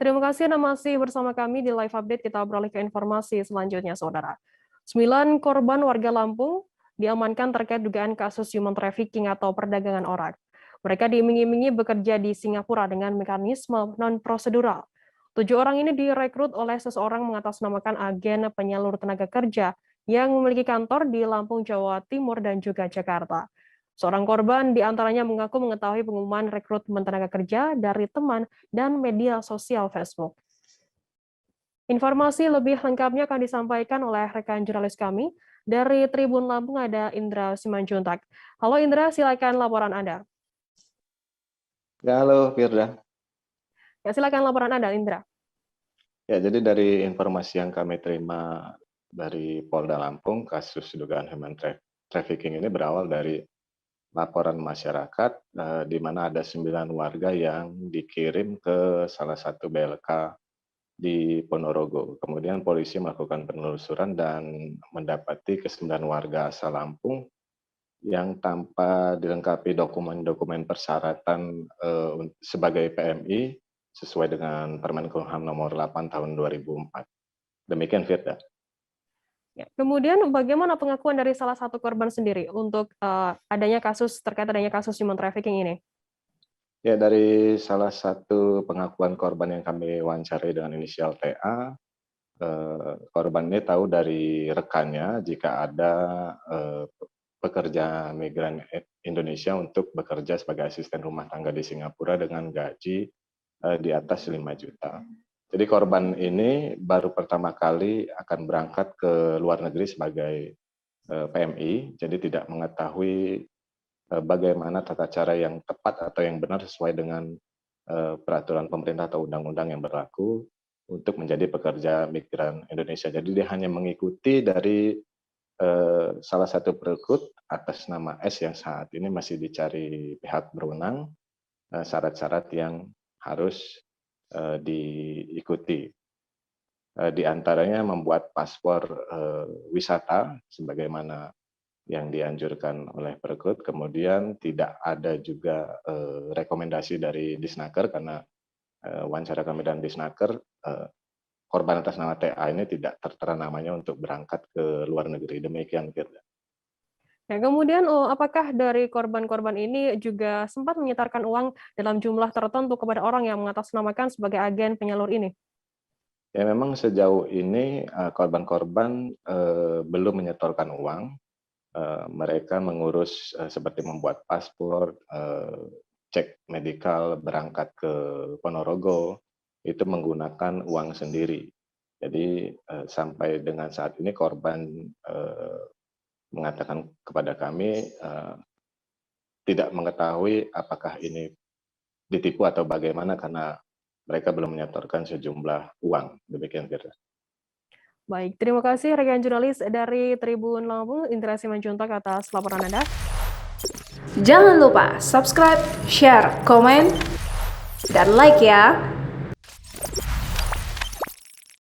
Terima kasih Anda masih bersama kami di Live Update. Kita beralih ke informasi selanjutnya, Saudara. 9 korban warga Lampung diamankan terkait dugaan kasus human trafficking atau perdagangan orang. Mereka diiming-imingi bekerja di Singapura dengan mekanisme non-prosedural. 7 orang ini direkrut oleh seseorang mengatasnamakan agen penyalur tenaga kerja yang memiliki kantor di Lampung, Jawa Timur, dan juga Jakarta. Seorang korban diantaranya mengaku mengetahui pengumuman rekrutmen tenaga kerja dari teman dan media sosial Facebook. Informasi lebih lengkapnya akan disampaikan oleh rekan jurnalis kami. Dari Tribun Lampung ada Indra Simanjuntak. Halo Indra, silakan laporan Anda. Ya, halo Firda. Ya, silakan laporan Anda, Indra. Ya, jadi dari informasi yang kami terima dari Polda Lampung, kasus dugaan human trafficking ini berawal dari laporan masyarakat di mana ada 9 warga yang dikirim ke salah satu BLK di Ponorogo. Kemudian polisi melakukan penelusuran dan mendapati ke-9 warga asal Lampung yang tanpa dilengkapi dokumen-dokumen persyaratan sebagai PMI sesuai dengan Permen Kumham nomor 8 tahun 2004. Demikian, Firda. Ya, kemudian bagaimana pengakuan dari salah satu korban sendiri untuk terkait adanya kasus human trafficking ini? Ya, dari salah satu pengakuan korban yang kami wawancarai dengan inisial TA, korban ini tahu dari rekannya jika ada pekerja migran Indonesia untuk bekerja sebagai asisten rumah tangga di Singapura dengan gaji di atas 5 juta. Jadi korban ini baru pertama kali akan berangkat ke luar negeri sebagai PMI, jadi tidak mengetahui bagaimana tata cara yang tepat atau yang benar sesuai dengan peraturan pemerintah atau undang-undang yang berlaku untuk menjadi pekerja migran Indonesia. Jadi dia hanya mengikuti dari salah satu perekrut atas nama S yang saat ini masih dicari pihak berwenang, syarat-syarat yang harus diikuti. Di antaranya membuat paspor wisata sebagaimana yang dianjurkan oleh perekrut, kemudian tidak ada juga rekomendasi dari Disnaker karena wawancara kami dan Disnaker, korban atas nama TA ini tidak tertera namanya untuk berangkat ke luar negeri. Demikian, Firda. Ya, kemudian apakah dari korban-korban ini juga sempat menyetorkan uang dalam jumlah tertentu kepada orang yang mengatasnamakan sebagai agen penyalur ini? Ya, memang sejauh ini korban-korban belum menyetorkan uang. Mereka mengurus seperti membuat paspor, cek medikal, berangkat ke Ponorogo, itu menggunakan uang sendiri. Jadi sampai dengan saat ini korban mengatakan kepada kami tidak mengetahui apakah ini ditipu atau bagaimana karena mereka belum menyetorkan sejumlah uang. Demikian, Firda. Baik, terima kasih rekan jurnalis dari Tribun Lampung, Indra Simanjuntak atas laporan Anda. Jangan lupa subscribe, share, komen, dan like ya.